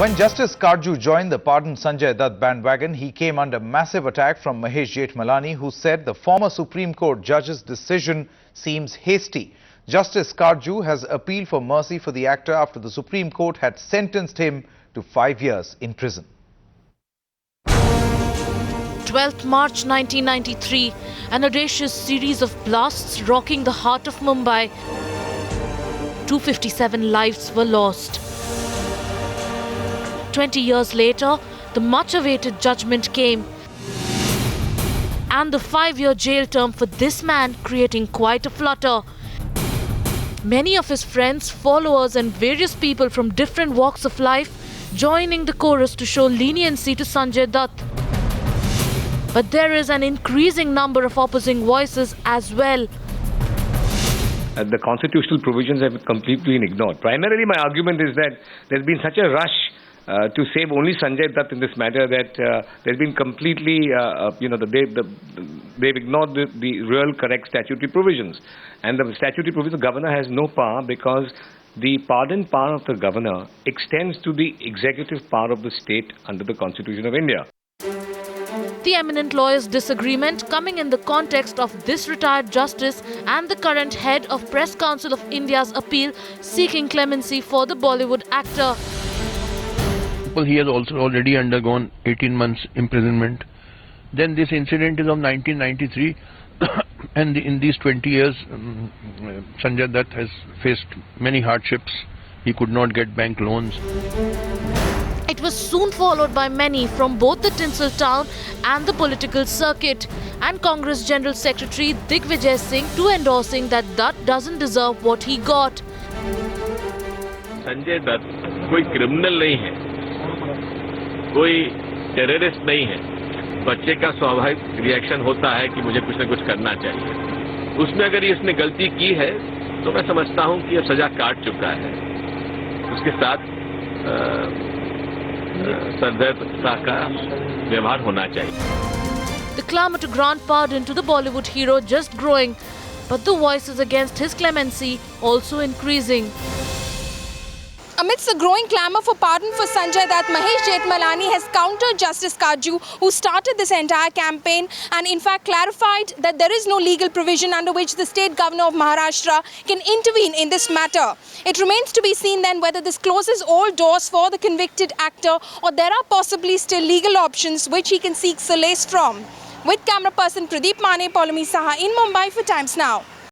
When Justice Karju joined the pardoned Sanjay Dutt bandwagon, he came under massive attack from Mahesh Jethmalani, who said the former Supreme Court judge's decision seems hasty. Justice Karju has appealed for mercy for the actor after the Supreme Court had sentenced him to 5 years in prison. 12th March 1993, an audacious series of blasts rocking the heart of Mumbai. 257 lives were lost. 20 years later, the much-awaited judgment came. And the 5-year jail term for this man creating quite a flutter. Many of his friends, followers and various people from different walks of life joining the chorus to show leniency to Sanjay Dutt. But there is an increasing number of opposing voices as well. The constitutional provisions have completely been ignored. Primarily, my argument is that there's been such a rush to save only Sanjay Dutt in this matter that there's been completely, they've ignored the real correct statutory provisions. And the statutory provision, the governor has no power because the pardon power of the governor extends to the executive power of the state under the Constitution of India. The eminent lawyer's disagreement coming in the context of this retired justice and the current head of Press Council of India's appeal seeking clemency for the Bollywood actor. Well, he has also already undergone 18 months imprisonment. Then this incident is of 1993 and in these 20 years Sanjay Dutt has faced many hardships. He could not get bank loans. It was soon followed by many from both the tinsel town and the political circuit, and Congress General Secretary Digvijay Singh too endorsing that Dutt doesn't deserve what he got. Sanjay Dutt कोई criminal नहीं है, कोई terrorist नहीं है. बच्चे का स्वाभाविक reaction होता है कि मुझे कुछ न कुछ करना चाहिए. उसमें अगर इसने गलती की है तो मैं समझता हूं कि अब सजा काट चुका है. उसके साथ सदैवता का व्यवहार होना चाहिए. The clamor to grant pardon to the Bollywood hero just growing, but the voices against his clemency also increasing. Amidst the growing clamour for pardon for Sanjay Dutt, Mahesh Jethmalani has countered Justice Karju, who started this entire campaign and in fact clarified that there is no legal provision under which the state governor of Maharashtra can intervene in this matter. It remains to be seen then whether this closes all doors for the convicted actor or there are possibly still legal options which he can seek solace from. With camera person Pradeep Mane, Paulami Saha in Mumbai for Times Now.